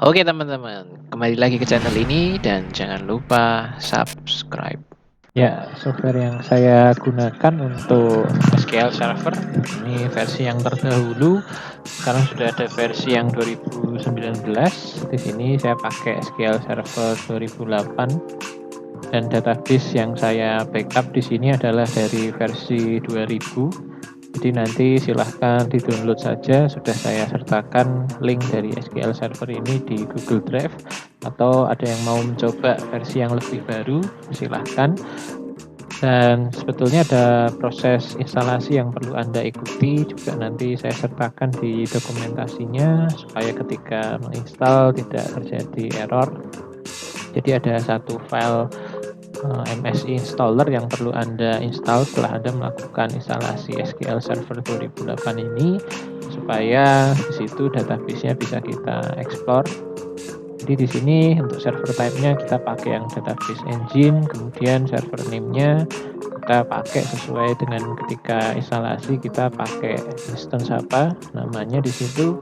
Oke teman-teman, kembali lagi ke channel ini dan jangan lupa subscribe. Ya, software yang saya gunakan untuk SQL Server ini versi yang terdahulu. Sekarang sudah ada versi yang 2019. Di sini saya pakai SQL Server 2008 dan database yang saya backup di sini adalah dari versi 2000. Jadi nanti silahkan di-download saja, sudah saya sertakan link dari SQL Server ini di Google Drive, atau ada yang mau mencoba versi yang lebih baru, silahkan. Dan sebetulnya ada proses instalasi yang perlu Anda ikuti, juga nanti saya sertakan di dokumentasinya, supaya ketika menginstal tidak terjadi error. Jadi ada satu file MSI installer yang perlu Anda install setelah Anda melakukan instalasi SQL Server 2008 ini, supaya di situ database-nya bisa kita explore. Jadi di sini untuk server type-nya kita pakai yang database engine, kemudian server name-nya kita pakai sesuai dengan ketika instalasi kita pakai instance apa namanya di situ.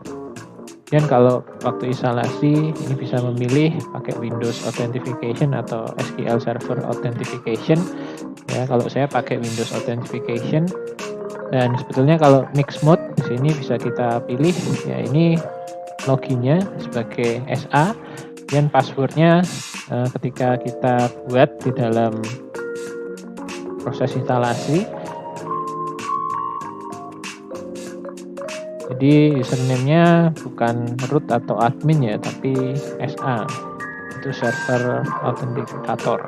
Dan kalau waktu instalasi ini bisa memilih pakai Windows Authentication atau SQL Server Authentication. Ya, kalau saya pakai Windows Authentication. Dan sebetulnya kalau mix mode di sini bisa kita pilih, ya ini loginnya sebagai SA dan passwordnya ketika kita buat di dalam proses instalasi. Jadi username-nya bukan root atau admin ya, tapi SA. Itu server authenticator.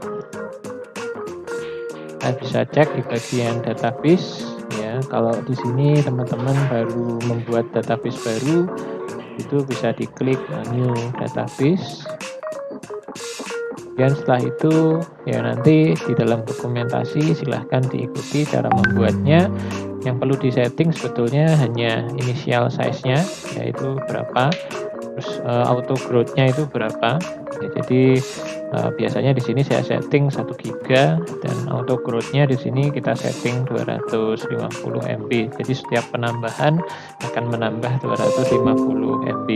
Kita bisa cek di bagian database ya. Kalau di sini teman-teman baru membuat database baru, itu bisa diklik new database. Dan setelah itu ya nanti di dalam dokumentasi silahkan diikuti cara membuatnya. Yang perlu disetting sebetulnya hanya initial size-nya, yaitu berapa, terus auto growth-nya itu berapa. Ya, jadi biasanya di sini saya setting 1 GB dan auto growth-nya di sini kita setting 250 MB. Jadi setiap penambahan akan menambah 250 MB.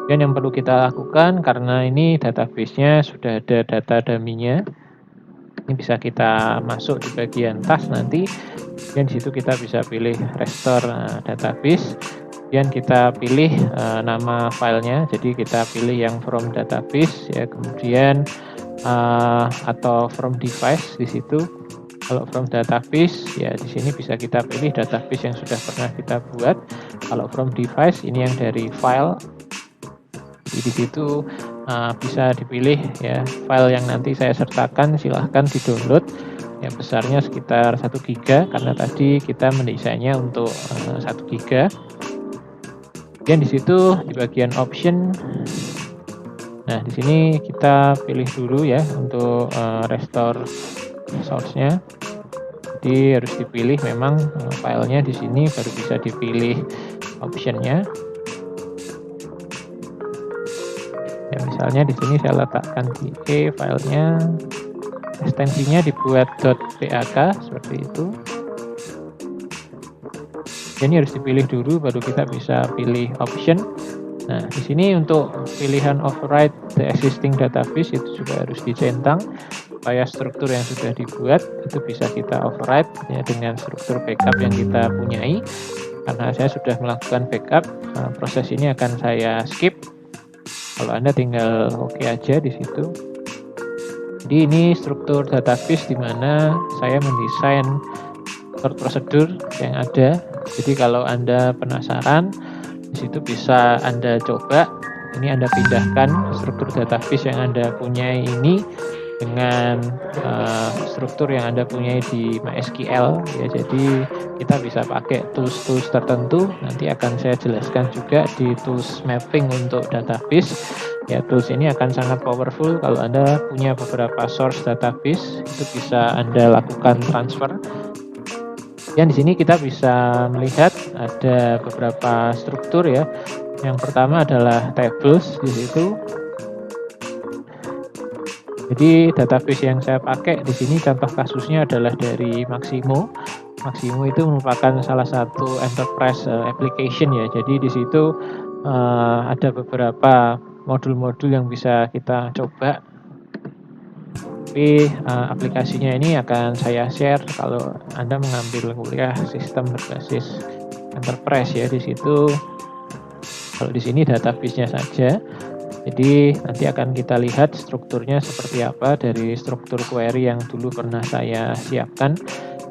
Dan yang perlu kita lakukan, karena ini database-nya sudah ada data dummy-nya, ini bisa kita masuk di bagian task nanti, dan di situ kita bisa pilih restore database, dan kita pilih nama filenya. Jadi kita pilih yang from database ya, kemudian atau from device di situ. Kalau from database ya di sini bisa kita pilih database yang sudah pernah kita buat. Kalau from device ini yang dari file. Di situ bisa dipilih ya file yang nanti saya sertakan, silahkan di-download. Yang besarnya sekitar 1 GB karena tadi kita mendesainnya untuk 1 GB. Dan di situ di bagian option, nah di sini kita pilih dulu ya untuk restore source-nya. Jadi harus dipilih memang filenya di sini baru bisa dipilih option-nya. Ya, misalnya di sini saya letakkan di filenya, ekstensinya dibuat .bak seperti itu. Jadi harus dipilih dulu baru kita bisa pilih option. Nah, di sini untuk pilihan override the existing database itu juga harus dicentang supaya struktur yang sudah dibuat itu bisa kita override ya dengan struktur backup yang kita punyai. Karena saya sudah melakukan backup, proses ini akan saya skip. Kalau Anda tinggal oke aja di situ. Jadi ini struktur database di mana saya mendesain prosedur yang ada. Jadi kalau Anda penasaran, di situ bisa Anda coba. Ini Anda pindahkan struktur database yang Anda punyai ini dengan struktur yang Anda punyai di MySQL ya. Jadi kita bisa pakai tools-tools tertentu, nanti akan saya jelaskan juga di tools mapping untuk database ya. Tools ini akan sangat powerful kalau Anda punya beberapa source database, itu bisa Anda lakukan transfer. Dan di sini kita bisa melihat ada beberapa struktur ya. Yang pertama adalah tables di situ. Jadi database yang saya pakai di sini contoh kasusnya adalah dari Maximo. Maximo itu merupakan salah satu enterprise application ya. Jadi di situ ada beberapa modul-modul yang bisa kita coba. Tapi aplikasinya ini akan saya share kalau Anda mengambil kuliah sistem berbasis enterprise ya. Di situ kalau di sini database-nya saja. Jadi nanti akan kita lihat strukturnya seperti apa dari struktur query yang dulu pernah saya siapkan.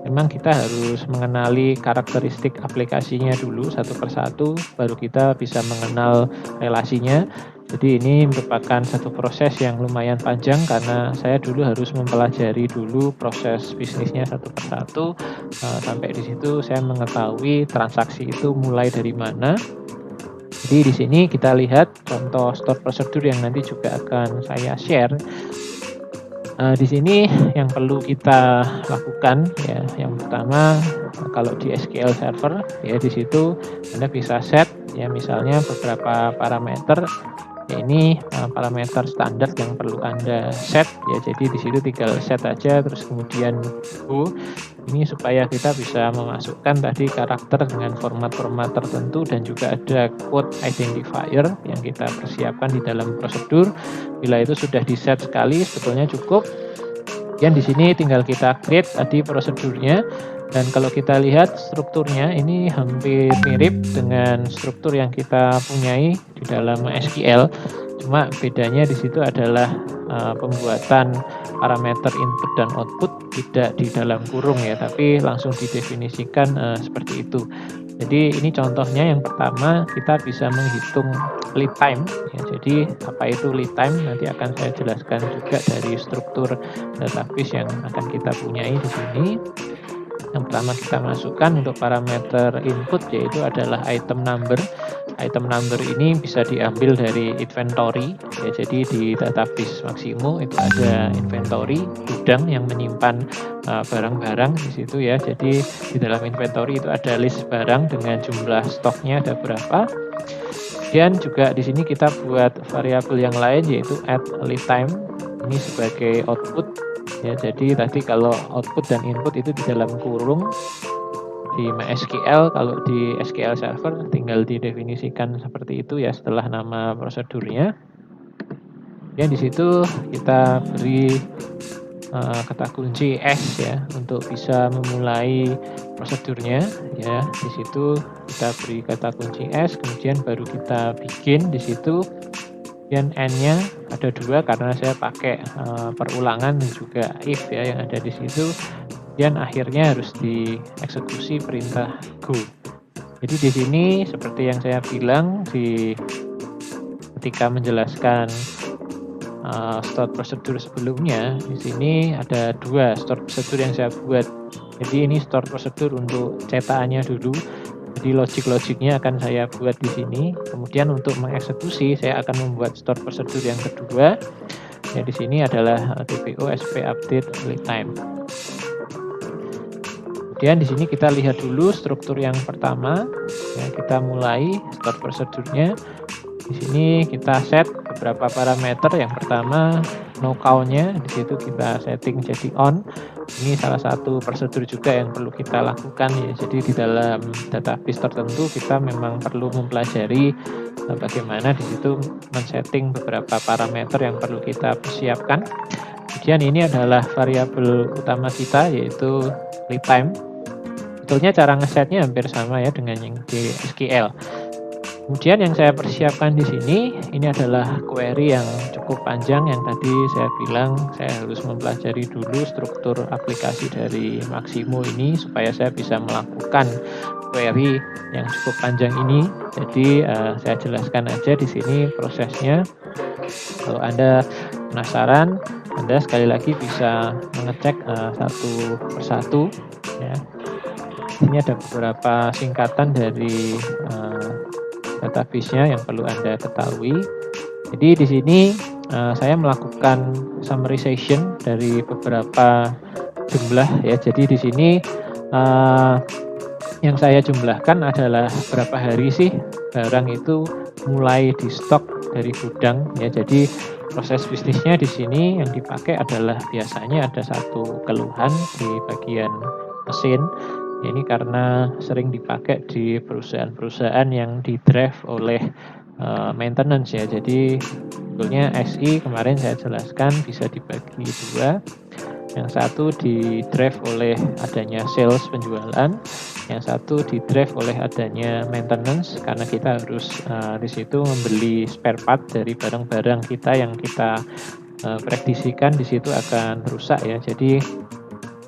Memang kita harus mengenali karakteristik aplikasinya dulu satu persatu, baru kita bisa mengenal relasinya. Jadi ini merupakan satu proses yang lumayan panjang karena saya dulu harus mempelajari dulu proses bisnisnya satu persatu. Sampai di situ saya mengetahui transaksi itu mulai dari mana. Jadi di sini kita lihat contoh store prosedur yang nanti juga akan saya share. Di sini yang perlu kita lakukan ya, yang pertama kalau di SQL Server ya, di situ Anda bisa set ya misalnya beberapa parameter. Ya, ini parameter standar yang perlu Anda set ya. Jadi di situ tinggal set aja terus kemudian go. Ini supaya kita bisa memasukkan tadi karakter dengan format-format tertentu dan juga ada code identifier yang kita persiapkan di dalam prosedur. Bila itu sudah di set sekali sebetulnya cukup. Kemudian di sini tinggal kita create tadi prosedurnya. Dan kalau kita lihat strukturnya ini hampir mirip dengan struktur yang kita punyai di dalam SQL. Cuma bedanya di situ adalah pembuatan parameter input dan output tidak di dalam kurung ya, tapi langsung didefinisikan seperti itu. Jadi ini contohnya yang pertama kita bisa menghitung lead time ya. Jadi apa itu lead time nanti akan saya jelaskan juga dari struktur database yang akan kita punyai di sini. Yang pertama kita masukkan untuk parameter input yaitu adalah item number. Item number ini bisa diambil dari inventory ya. Jadi di database Maximo itu ada inventory, gudang yang menyimpan barang-barang di situ ya. Jadi di dalam inventory itu ada list barang dengan jumlah stoknya ada berapa. Kemudian juga di sini kita buat variabel yang lain yaitu add lead time. Ini sebagai output ya. Jadi tadi kalau output dan input itu di dalam kurung di MySQL, kalau di SQL Server tinggal didefinisikan seperti itu ya setelah nama prosedurnya. Ya di situ kita beri kata kunci S ya untuk bisa memulai prosedurnya ya. Di situ kita beri kata kunci S, kemudian baru kita bikin di situ. Kemudian N-nya ada 2 karena saya pakai perulangan dan juga if ya yang ada di situ. Kemudian akhirnya harus dieksekusi perintah go. Jadi di sini seperti yang saya bilang ketika menjelaskan store prosedur sebelumnya, di sini ada 2 store prosedur yang saya buat. Jadi ini store prosedur untuk cetakannya dulu. Jadi logik-logiknya akan saya buat di sini. Kemudian untuk mengeksekusi saya akan membuat store prosedur yang kedua. Ya di sini adalah TPO SP update lead time. Kemudian di sini kita lihat dulu struktur yang pertama. Ya, kita mulai store prosedurnya. Di sini kita set beberapa parameter. Yang pertama no count-nya, di situ kita setting jadi on. Ini salah satu prosedur juga yang perlu kita lakukan ya. Jadi di dalam database tertentu kita memang perlu mempelajari bagaimana di situ men-setting beberapa parameter yang perlu kita persiapkan. Kemudian ini adalah variabel utama kita yaitu lead time. Sebetulnya cara ngesetnya hampir sama ya dengan yang di SQL. Kemudian yang saya persiapkan di sini, ini adalah query yang cukup panjang yang tadi saya bilang saya harus mempelajari dulu struktur aplikasi dari Maximo ini supaya saya bisa melakukan query yang cukup panjang ini. Jadi saya jelaskan aja di sini prosesnya. Kalau Anda penasaran, Anda sekali lagi bisa mengecek satu persatu. Ya. Ini ada beberapa singkatan dari database-nya yang perlu Anda ketahui. Jadi di sini saya melakukan summarization dari beberapa jumlah ya. Jadi di sini yang saya jumlahkan adalah berapa hari sih barang itu mulai di stok dari gudang ya. Jadi proses bisnisnya di sini yang dipakai adalah biasanya ada satu keluhan di bagian mesin. Ini karena sering dipakai di perusahaan-perusahaan yang di-drive oleh maintenance ya. Jadi sebetulnya SI kemarin saya jelaskan bisa dibagi dua. Yang satu di drive oleh adanya sales penjualan, yang satu di drive oleh adanya maintenance karena kita harus di situ membeli spare part dari barang-barang kita yang kita prediksikan di situ akan rusak ya. Jadi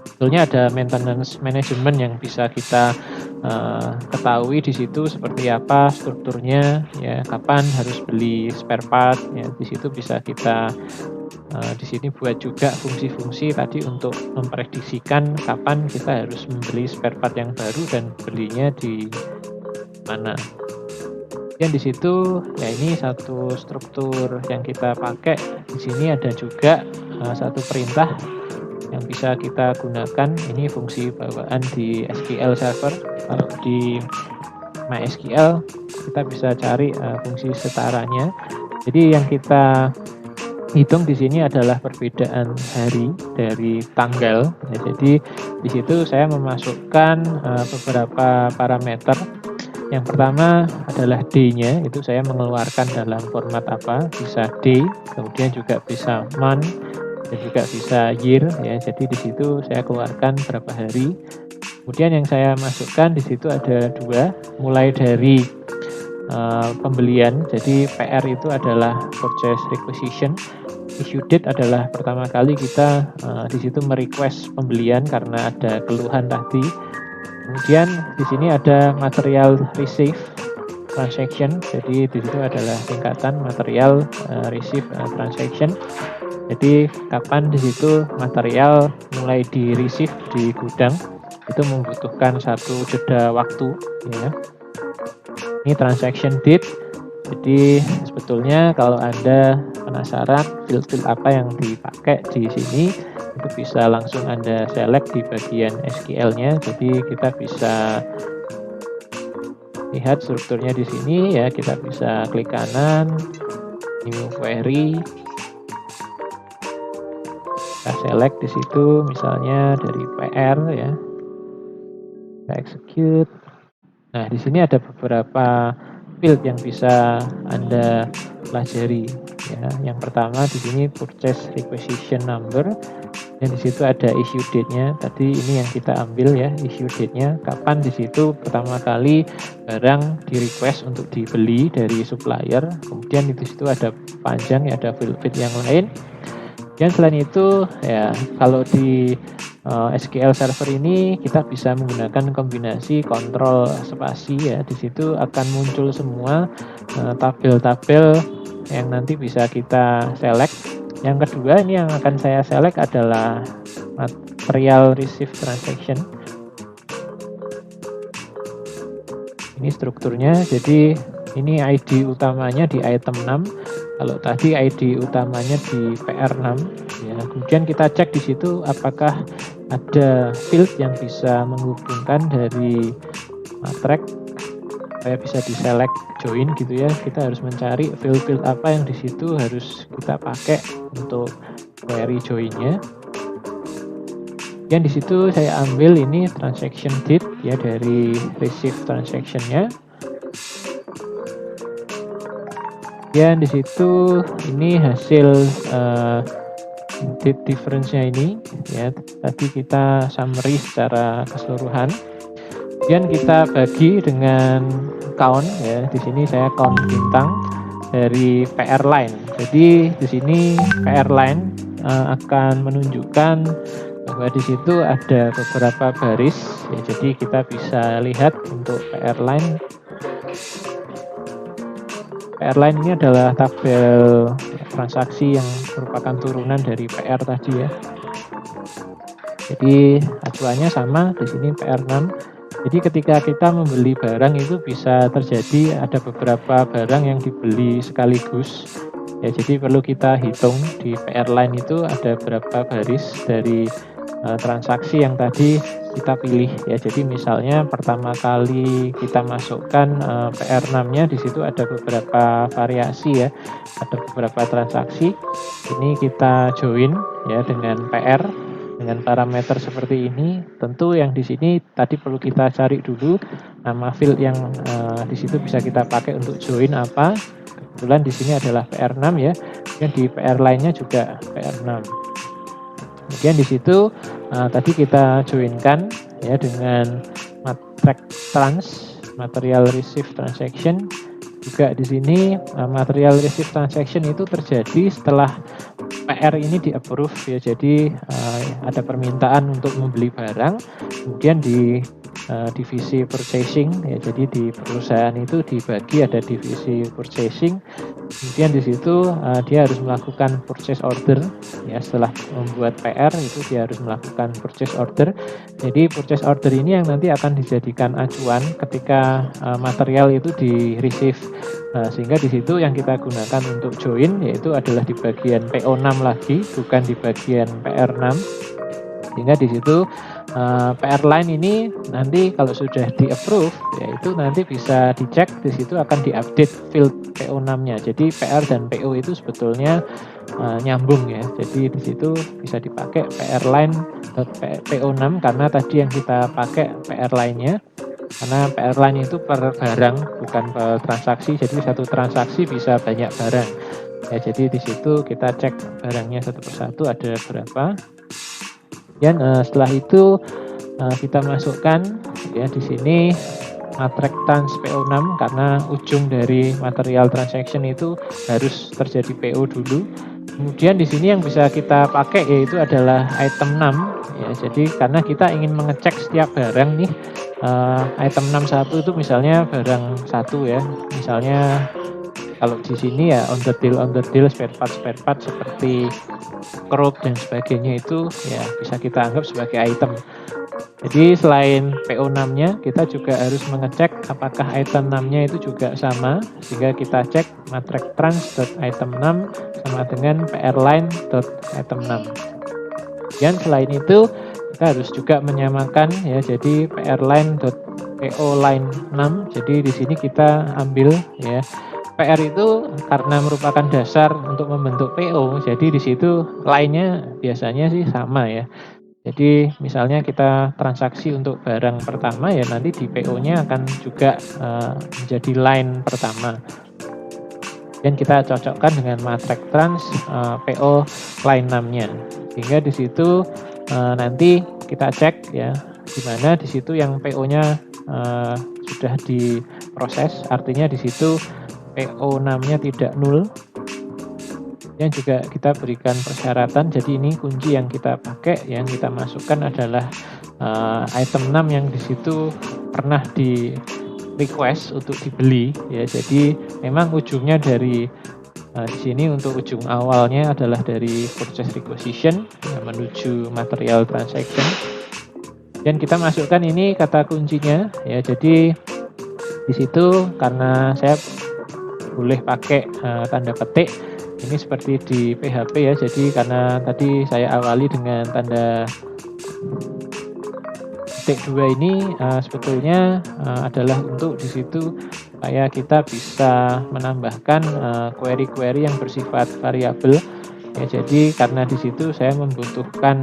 sebetulnya ada maintenance management yang bisa kita ketahui di situ seperti apa strukturnya ya, kapan harus beli spare part ya. Di situ bisa kita di sini buat juga fungsi-fungsi tadi untuk memprediksikan kapan kita harus membeli spare part yang baru dan belinya di mana. Dan di situ ya ini satu struktur yang kita pakai. Di sini ada juga satu perintah yang bisa kita gunakan. Ini fungsi bawaan di SQL Server. Kalau di MySQL kita bisa cari fungsi setaranya. Jadi yang kita hitung di sini adalah perbedaan hari dari tanggal. Ya, jadi di situ saya memasukkan beberapa parameter. Yang pertama adalah day-nya, itu saya mengeluarkan dalam format apa, bisa day, kemudian juga bisa month, dan juga bisa year ya. Jadi di situ saya keluarkan berapa hari. Kemudian yang saya masukkan di situ ada dua, mulai dari pembelian. Jadi PR itu adalah purchase requisition. Issue date adalah pertama kali kita di situ merequest pembelian karena ada keluhan tadi. Kemudian di sini ada material receive transaction. Jadi di situ adalah singkatan material receive transaction. Jadi kapan di situ material mulai di receive di gudang itu membutuhkan satu jeda waktu ya. Ini transaction date. Jadi sebetulnya kalau Anda penasaran field apa yang dipakai di sini, itu bisa langsung Anda select di bagian SQL-nya. Jadi kita bisa lihat strukturnya di sini ya. Kita bisa klik kanan, new query. Kita select di situ misalnya dari PR ya. Kita execute. Nah, di sini ada beberapa field yang bisa Anda pelajari ya. Yang pertama di sini purchase requisition number, dan di situ ada issue date-nya. Tadi ini yang kita ambil ya, issue date-nya kapan di situ pertama kali barang di request untuk dibeli dari supplier. Kemudian di situ ada panjang ya, ada field yang lain. Dan selain itu ya, kalau di SQL Server ini kita bisa menggunakan kombinasi kontrol spasi ya. Di situ akan muncul semua tabel-tabel yang nanti bisa kita select. Yang kedua ini yang akan saya select adalah material receive transaction. Ini strukturnya, jadi ini ID utamanya di item 6. Kalau tadi ID utamanya di PR6 ya. Kemudian kita cek di situ apakah ada field yang bisa menghubungkan dari matrix supaya bisa diselect join gitu ya. Kita harus mencari field apa yang di situ harus kita pakai untuk query joinnya. Dan di situ saya ambil ini transaction date ya dari receive transaction-nya. Dan di situ ini hasil date difference-nya ini ya. Tadi kita summary secara keseluruhan. Kemudian kita bagi dengan count ya. Di sini saya count bintang dari PR line. Jadi di sini PR line akan menunjukkan bahwa di situ ada beberapa baris ya. Jadi kita bisa lihat untuk PR line. PR line ini adalah tabel transaksi yang merupakan turunan dari PR tadi ya. Jadi acuannya sama, di sini PR6. Jadi ketika kita membeli barang itu bisa terjadi ada beberapa barang yang dibeli sekaligus. Ya, jadi perlu kita hitung di PR line itu ada berapa baris dari transaksi yang tadi kita pilih ya. Jadi misalnya pertama kali kita masukkan PR6-nya, di situ ada beberapa variasi ya. Ada beberapa transaksi. Ini kita join ya dengan PR dengan parameter seperti ini. Tentu yang di sini tadi perlu kita cari dulu nama field yang di situ bisa kita pakai untuk join apa. kebetulan di sini adalah PR6 ya, dan di PR lainnya juga PR6. Kemudian di situ tadi kita joinkan ya dengan matrix trans, material receive transaction. Juga di sini material receive transaction itu terjadi setelah PR ini di-approve ya. Jadi ada permintaan untuk membeli barang, kemudian di divisi purchasing ya. Jadi di perusahaan itu dibagi ada divisi purchasing. Kemudian di situ dia harus melakukan purchase order ya. Setelah membuat PR itu dia harus melakukan purchase order. Jadi purchase order ini yang nanti akan dijadikan acuan ketika material itu di-receive. Sehingga di situ yang kita gunakan untuk join yaitu adalah di bagian PO6 lagi, bukan di bagian PR6. Sehingga di situ PR line ini nanti kalau sudah di-approve yaitu nanti bisa dicek, di situ akan diupdate field PO6-nya. Jadi PR dan PO itu sebetulnya nyambung ya. Jadi di situ bisa dipakai PR line PO6 karena tadi yang kita pakai PR line-nya. Karena PR line itu per barang bukan per transaksi, jadi satu transaksi bisa banyak barang. Ya, jadi di situ kita cek barangnya satu persatu ada berapa. Dan setelah itu kita masukkan ya di sini matrix trans PO6 karena ujung dari material transaction itu harus terjadi PO dulu. Kemudian di sini yang bisa kita pakai yaitu adalah item 6 ya. Jadi karena kita ingin mengecek setiap barang nih, item 61 itu misalnya barang satu ya. Misalnya kalau di sini ya on the deal spare part seperti crop dan sebagainya itu ya bisa kita anggap sebagai item. Jadi selain PO6-nya kita juga harus mengecek apakah item 6-nya itu juga sama, sehingga kita cek matrix trans.item 6 sama dengan prline.item 6. Dan selain itu kita harus juga menyamakan ya, jadi prline.PO line 6. Jadi di sini kita ambil ya PR itu karena merupakan dasar untuk membentuk PO, jadi di situ line-nya biasanya sih sama ya. Jadi misalnya kita transaksi untuk barang pertama ya nanti di PO-nya akan juga menjadi line pertama. Dan kita cocokkan dengan matrix trans PO line 6-nya. Sehingga di situ nanti kita cek ya di mana di situ yang PO-nya sudah diproses, artinya di situ PO6-nya tidak nol. Yang juga kita berikan persyaratan, jadi ini kunci yang kita pakai, yang kita masukkan adalah item 6 yang di situ pernah di request untuk dibeli ya. Jadi memang ujungnya dari di sini untuk ujung awalnya adalah dari purchase requisition ya, menuju material transaction. Dan kita masukkan ini kata kuncinya ya. Jadi di situ karena saya boleh pakai tanda petik. Ini seperti di PHP ya, jadi karena tadi saya awali dengan tanda petik 2 ini sebetulnya adalah untuk di situ supaya kita bisa menambahkan query-query yang bersifat variabel ya. Jadi karena di situ saya membutuhkan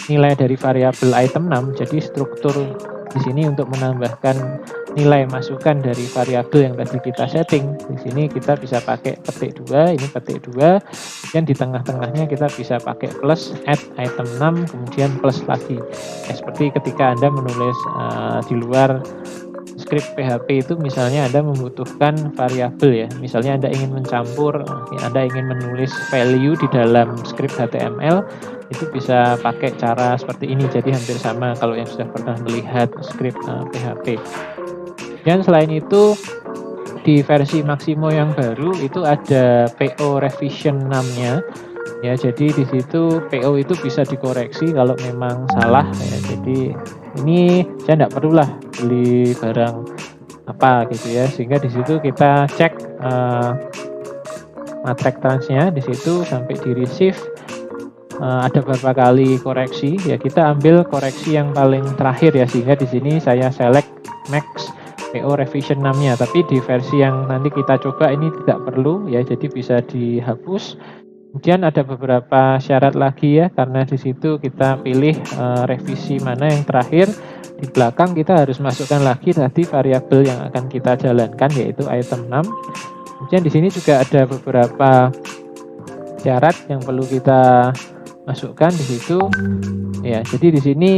nilai dari variabel item 6, jadi struktur di sini untuk menambahkan nilai masukan dari variabel yang tadi kita setting. Di sini kita bisa pakai petik 2, ini petik 2, kemudian di tengah-tengahnya kita bisa pakai plus add item 6, kemudian plus lagi. Ya, seperti ketika Anda menulis di luar script PHP itu misalnya Anda membutuhkan variabel ya. Misalnya Anda ingin mencampur, Anda ingin menulis value di dalam script HTML, itu bisa pakai cara seperti ini. Jadi hampir sama kalau yang sudah pernah melihat script PHP. Dan selain itu di versi Maximo yang baru itu ada PO revision 6-nya ya. Jadi di situ PO itu bisa dikoreksi kalau memang salah ya. Jadi ini saya tidak perlulah beli barang apa gitu ya, sehingga di situ kita cek matrix transnya di situ sampai di receive ada beberapa kali koreksi ya. Kita ambil koreksi yang paling terakhir ya, sehingga di sini saya select max PO revision 6-nya, tapi di versi yang nanti kita coba ini tidak perlu ya, jadi bisa dihapus. Kemudian ada beberapa syarat lagi ya, karena di situ kita pilih revisi mana yang terakhir. di belakang kita harus masukkan lagi tadi variabel yang akan kita jalankan, yaitu item 6. Kemudian di sini juga ada beberapa syarat yang perlu kita masukkan di situ. Ya, jadi di sini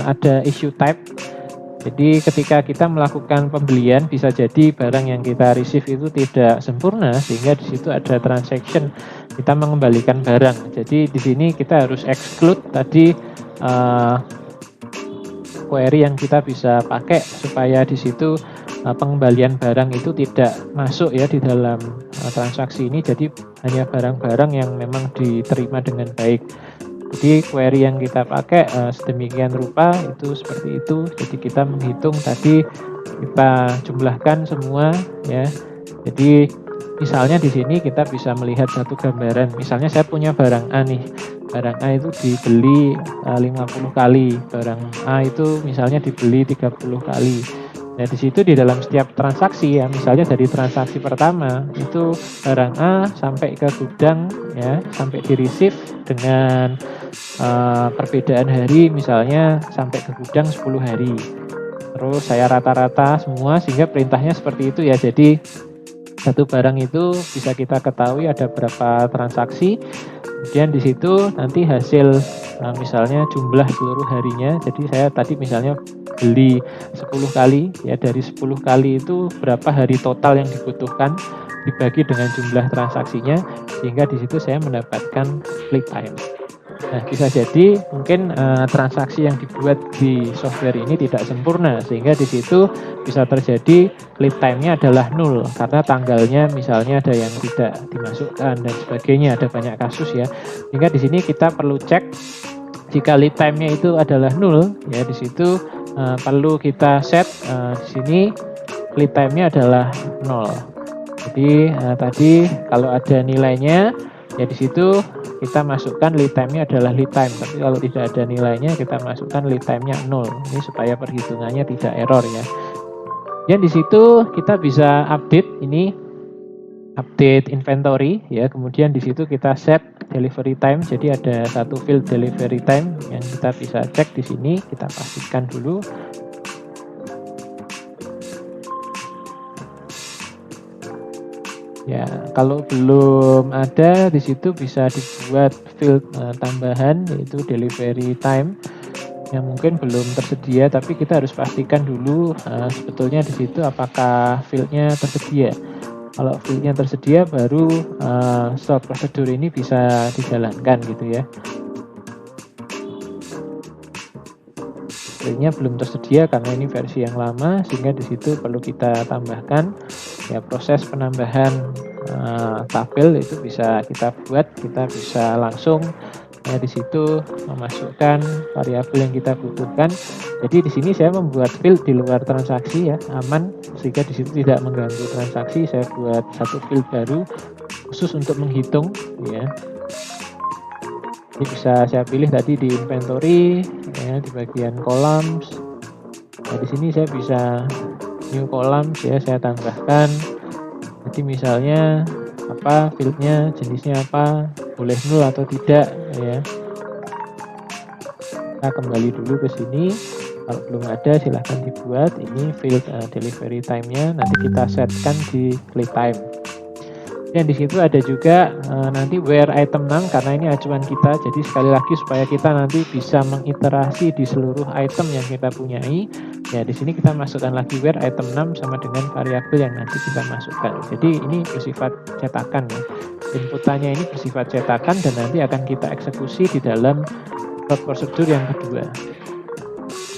ada issue type. Jadi ketika kita melakukan pembelian, bisa jadi barang yang kita receive itu tidak sempurna, sehingga di situ ada transaction kita mengembalikan barang. Jadi di sini kita harus exclude tadi query yang kita bisa pakai supaya di situ pengembalian barang itu tidak masuk ya di dalam transaksi ini. Jadi hanya barang-barang yang memang diterima dengan baik. Jadi query yang kita pakai sedemikian rupa itu seperti itu. Jadi kita menghitung tadi, kita jumlahkan semua ya. Jadi misalnya di sini kita bisa melihat satu gambaran. Misalnya saya punya barang A nih. Barang A itu dibeli 50 kali, barang A itu misalnya dibeli 30 kali. Nah, di situ di dalam setiap transaksi ya, misalnya dari transaksi pertama itu barang A sampai ke gudang ya, sampai di receive dengan perbedaan hari, misalnya sampai ke gudang 10 hari. Terus saya rata-rata semua sehingga perintahnya seperti itu ya. Jadi satu barang itu bisa kita ketahui ada berapa transaksi. Kemudian di situ nanti hasil misalnya jumlah seluruh harinya. Jadi saya tadi misalnya beli 10 kali ya, dari 10 kali itu berapa hari total yang dibutuhkan dibagi dengan jumlah transaksinya, sehingga di situ saya mendapatkan lead time. Nah, bisa jadi mungkin transaksi yang dibuat di software ini tidak sempurna, sehingga di situ bisa terjadi lead time-nya adalah 0 karena tanggalnya misalnya ada yang tidak dimasukkan dan sebagainya, ada banyak kasus ya. Sehingga di sini kita perlu cek jika lead time-nya itu adalah 0 ya, di situ perlu kita set di sini lead time-nya adalah 0. Jadi tadi kalau ada nilainya ya di situ kita masukkan lead time-nya adalah lead time, tapi kalau tidak ada nilainya kita masukkan lead time-nya 0. Ini supaya perhitungannya tidak error ya. Dan di situ kita bisa update ini, update inventory ya. Kemudian di situ kita set delivery time. Jadi ada satu field delivery time yang kita bisa cek di sini, kita pastikan dulu. Ya, kalau belum ada di situ bisa dibuat field tambahan, yaitu delivery time yang mungkin belum tersedia, tapi kita harus pastikan dulu sebetulnya di situ apakah fieldnya tersedia. Kalau fieldnya tersedia baru stored prosedur ini bisa dijalankan gitu ya. Fieldnya belum tersedia karena ini versi yang lama, sehingga di situ perlu kita tambahkan. Ya, proses penambahan tabel itu bisa kita buat, kita bisa langsung ya di situ memasukkan variabel yang kita butuhkan. Jadi di sini saya membuat field di luar transaksi ya, aman, sehingga di situ tidak mengganggu transaksi. Saya buat satu field baru khusus untuk menghitung ya. Ini bisa saya pilih tadi di inventory ya, di bagian columns. Nah, di sini saya bisa new columns ya, saya tambahkan. Jadi misalnya apa fieldnya, jenisnya apa, boleh 0 atau tidak ya. Kita kembali dulu ke sini. Kalau belum ada silahkan dibuat. Ini field delivery time-nya nanti kita setkan di lead time. Dan di situ ada juga nanti where item 6 karena ini acuan kita. Jadi sekali lagi supaya kita nanti bisa mengiterasi di seluruh item yang kita punyai. Ya di sini kita masukkan lagi where item 6 sama dengan variabel yang nanti kita masukkan. Jadi ini bersifat cetakan ya. Inputannya ini bersifat cetakan dan nanti akan kita eksekusi di dalam prosedur yang kedua.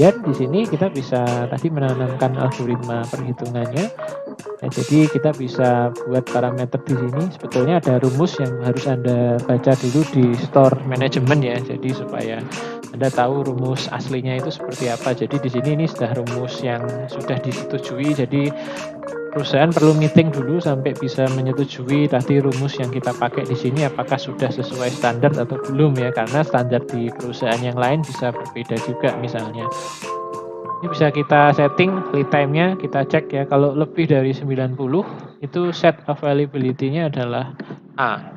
Dan di sini kita bisa tadi menanamkan algoritma perhitungannya. Ya, jadi kita bisa buat parameter di sini. Sebetulnya ada rumus yang harus Anda baca dulu di store management ya. Jadi supaya Anda tahu rumus aslinya itu seperti apa. Jadi di sini ini sudah rumus yang sudah disetujui. Jadi perusahaan perlu meeting dulu sampai bisa menyetujui tadi rumus yang kita pakai di sini apakah sudah sesuai standar atau belum ya. Karena standar di perusahaan yang lain bisa berbeda juga misalnya. Ini bisa kita setting lead time-nya, kita cek ya. Kalau lebih dari 90 itu set availability-nya adalah A.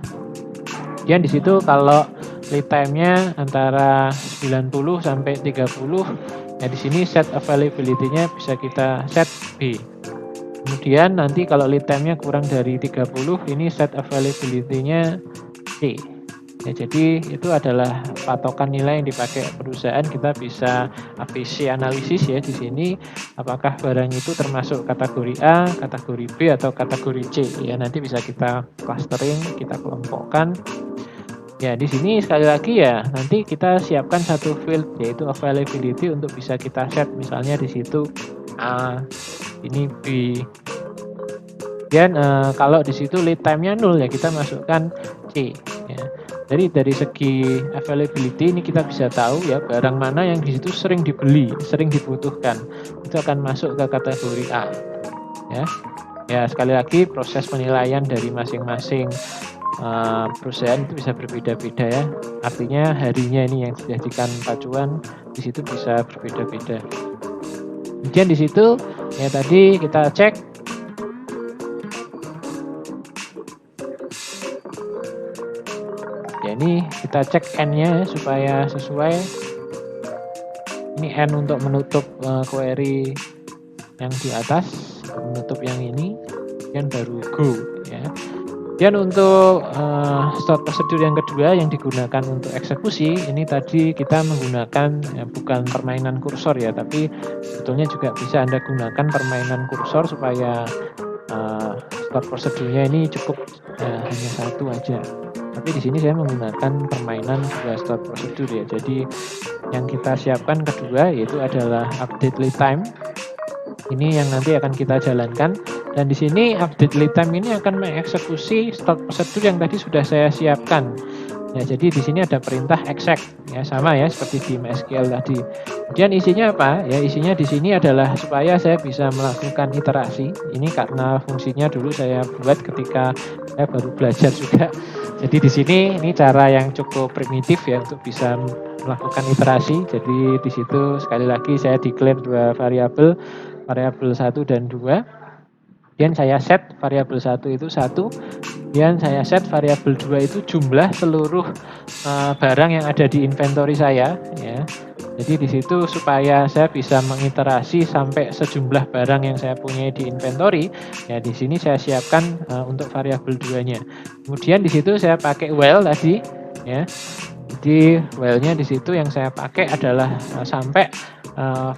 Kemudian di situ kalau lead time-nya antara 90 sampai 30 Nah, di sini set availability-nya bisa kita set B. Kemudian nanti kalau lead time-nya kurang dari 30, ini set availability-nya C. Ya, jadi itu adalah patokan nilai yang dipakai perusahaan. Kita bisa ABC analisis ya di sini, apakah barang itu termasuk kategori A, kategori B, atau kategori C. Ya, nanti bisa kita clustering, kita kelompokkan. Ya, di sini sekali lagi ya, nanti kita siapkan satu field yaitu availability untuk bisa kita set. Misalnya di situ A, ini B. Dan kalau di situ lead time-nya 0 ya kita masukkan C ya. Jadi dari segi availability ini kita bisa tahu ya barang mana yang di situ sering dibeli, sering dibutuhkan. Itu akan masuk ke kategori A ya. Ya sekali lagi proses penilaian dari masing-masing perusahaan itu bisa berbeda-beda ya. Artinya harinya ini yang dijadikan pacuan di situ bisa berbeda-beda. Kemudian di situ ya tadi kita cek ya, ini kita cek N-nya supaya sesuai. Ini N untuk menutup query yang di atas, menutup yang ini, dan baru go ya. Dan untuk start procedure yang kedua yang digunakan untuk eksekusi, ini tadi kita menggunakan ya, bukan permainan kursor ya, tapi sebetulnya juga bisa Anda gunakan permainan kursor supaya start prosedurnya ini cukup hanya satu aja. Tapi di sini saya menggunakan permainan dua start prosedur ya. Jadi yang kita siapkan kedua yaitu adalah update lead time. Ini yang nanti akan kita jalankan. Dan di sini update lead time ini akan mengeksekusi start prosedur yang tadi sudah saya siapkan. Ya, jadi di sini ada perintah exec ya, sama ya seperti di MySQL tadi. Kemudian isinya apa? Ya, isinya di sini adalah supaya saya bisa melakukan iterasi. Ini karena fungsinya dulu saya buat ketika saya baru belajar juga. Jadi di sini ini cara yang cukup primitif ya untuk bisa melakukan iterasi. Jadi di situ sekali lagi saya declare dua variabel 1 dan 2. Kemudian saya set variabel 1 itu 1, kemudian saya set variabel 2 itu jumlah seluruh barang yang ada di inventory saya ya. Jadi di situ supaya saya bisa mengiterasi sampai sejumlah barang yang saya punya di inventory, ya di sini saya siapkan untuk variabel 2-nya. Kemudian di situ saya pakai while tadi ya. Jadi while-nya di situ yang saya pakai adalah sampai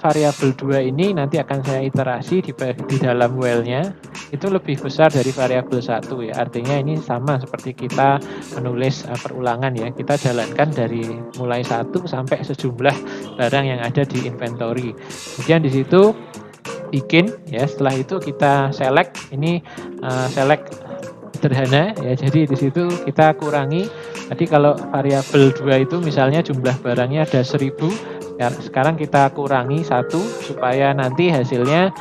variabel 2 ini nanti akan saya iterasi di dalam while-nya itu lebih besar dari variabel 1 ya. Artinya ini sama seperti kita menulis perulangan ya. Kita jalankan dari mulai 1 sampai sejumlah barang yang ada di inventory. Kemudian di situ bikin ya, setelah itu kita select. Ini select sederhana ya. Jadi di situ kita kurangi. Tadi kalau variabel 2 itu misalnya jumlah barangnya ada 1000, ya, sekarang kita kurangi 1 supaya nanti hasilnya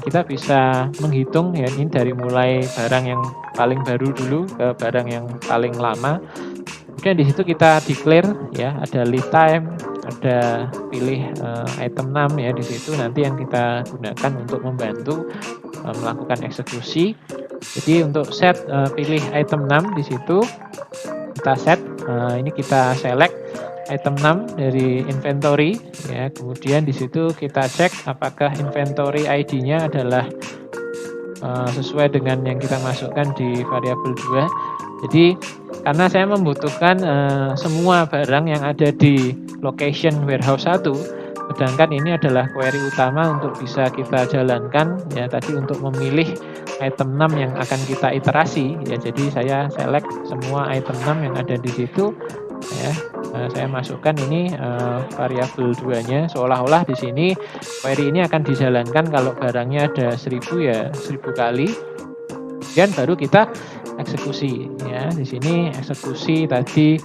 kita bisa menghitung ya, ini dari mulai barang yang paling baru dulu ke barang yang paling lama. Kemudian di situ kita declare ya, ada lead time, ada pilih item 6 ya, di situ nanti yang kita gunakan untuk membantu melakukan eksekusi. Jadi untuk set pilih item 6 di situ kita set, ini kita select item 6 dari inventory ya. Kemudian di situ kita cek apakah inventory ID-nya adalah sesuai dengan yang kita masukkan di variabel 2. Jadi karena saya membutuhkan semua barang yang ada di location warehouse 1, sedangkan ini adalah query utama untuk bisa kita jalankan ya, tadi untuk memilih item 6 yang akan kita iterasi ya. Jadi saya select semua item 6 yang ada di situ ya. Saya masukkan ini variabel 2-nya, seolah-olah di sini query ini akan dijalankan kalau barangnya ada 1000 ya 1000 kali. Kemudian baru kita eksekusi ya. Di sini eksekusi tadi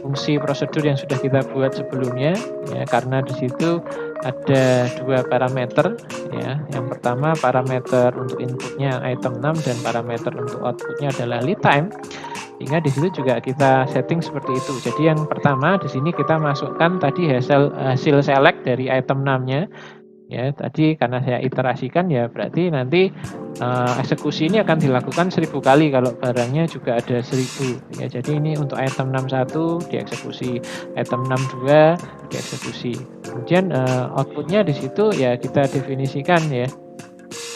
fungsi prosedur yang sudah kita buat sebelumnya ya, karena di situ ada dua parameter ya. Yang pertama parameter untuk inputnya item 6 dan parameter untuk outputnya adalah lead time. Sehingga di situ juga kita setting seperti itu. Jadi yang pertama di sini kita masukkan tadi hasil select dari item 6-nya ya. Tadi karena saya iterasikan ya berarti nanti eksekusi ini akan dilakukan 1000 kali kalau barangnya juga ada 1000 ya. Jadi ini untuk item 61 dieksekusi, item 62 dieksekusi. Kemudian outputnya di situ ya kita definisikan ya.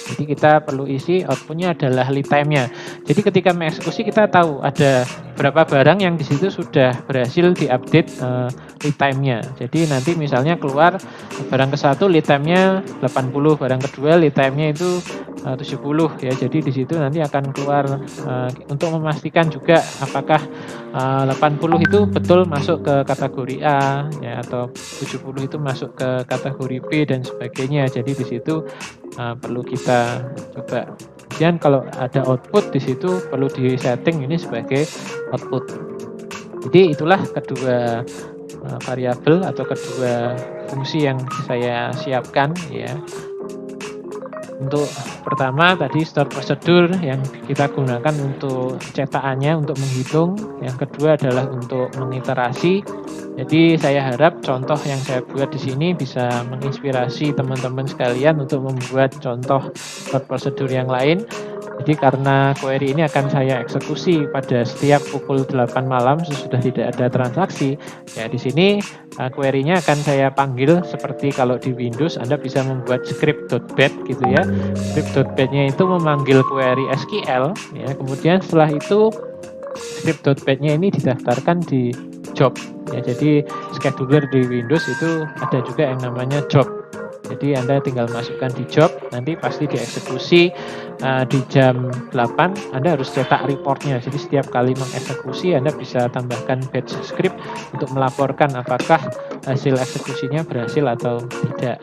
Jadi kita perlu isi outputnya adalah lead time-nya. Jadi ketika mengeksekusi kita tahu ada berapa barang yang di situ sudah berhasil diupdate lead time-nya. Jadi nanti misalnya keluar barang ke-1 lead time-nya 80, barang kedua lead time-nya itu 70 ya. Jadi di situ nanti akan keluar untuk memastikan juga apakah 80 itu betul masuk ke kategori A ya atau 70 itu masuk ke kategori B dan sebagainya. Jadi di situ perlu kita coba. Kemudian kalau ada output di situ perlu di-setting ini sebagai output. Jadi itulah kedua variabel atau kedua fungsi yang saya siapkan ya. Untuk pertama tadi store prosedur yang kita gunakan untuk cetakannya untuk menghitung. Yang kedua adalah untuk mengiterasi. Jadi saya harap contoh yang saya buat di sini bisa menginspirasi teman-teman sekalian untuk membuat contoh store prosedur yang lain. Jadi karena query ini akan saya eksekusi pada setiap pukul 8 malam sesudah tidak ada transaksi. Ya di sini query-nya akan saya panggil seperti kalau di Windows Anda bisa membuat script.bat gitu ya. Script.bat-nya itu memanggil query SQL ya. Kemudian setelah itu script.bat-nya ini didaftarkan di job ya. Jadi scheduler di Windows itu ada juga yang namanya job. Jadi Anda tinggal masukkan di job, nanti pasti dieksekusi di jam 8, Anda harus cetak reportnya. Jadi setiap kali mengeksekusi Anda bisa tambahkan batch script untuk melaporkan apakah hasil eksekusinya berhasil atau tidak.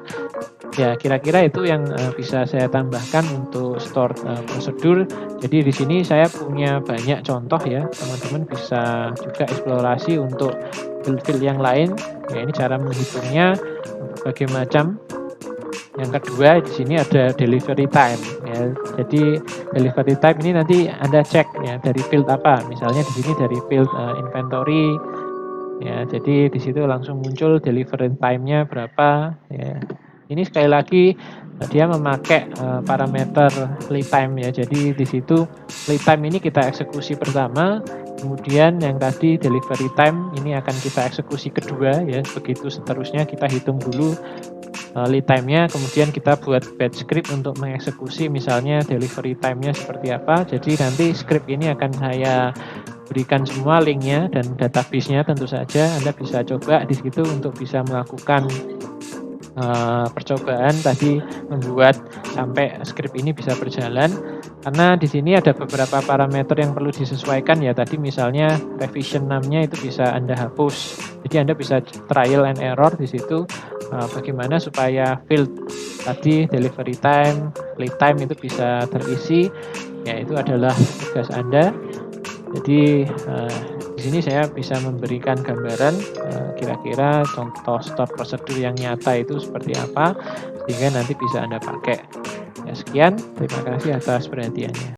Ya kira-kira itu yang bisa saya tambahkan untuk store prosedur. Jadi di sini saya punya banyak contoh ya, teman-teman bisa juga eksplorasi untuk field-field yang lain. Ya ini cara menghitungnya berbagai macam. Yang kedua di sini ada delivery time ya. Jadi delivery time ini nanti Anda cek ya dari field apa. Misalnya di sini dari field inventory ya. Jadi di situ langsung muncul delivery time-nya berapa ya. Ini sekali lagi dia memakai parameter lead time ya. Jadi di situ lead time ini kita eksekusi pertama, kemudian yang tadi delivery time ini akan kita eksekusi kedua ya. Begitu seterusnya kita hitung dulu lead time-nya, kemudian kita buat batch script untuk mengeksekusi misalnya delivery time-nya seperti apa. Jadi nanti script ini akan saya berikan semua linknya dan database-nya tentu saja. Anda bisa coba di situ untuk bisa melakukan percobaan tadi membuat sampai script ini bisa berjalan. Karena di sini ada beberapa parameter yang perlu disesuaikan ya. Tadi misalnya revision name-nya itu bisa Anda hapus. Jadi Anda bisa trial and error di situ bagaimana supaya field tadi delivery time, lead time itu bisa terisi. Ya itu adalah tugas Anda. Jadi di sini saya bisa memberikan gambaran kira-kira contoh store prosedur yang nyata itu seperti apa sehingga nanti bisa Anda pakai. Ya, sekian, terima kasih atas perhatiannya.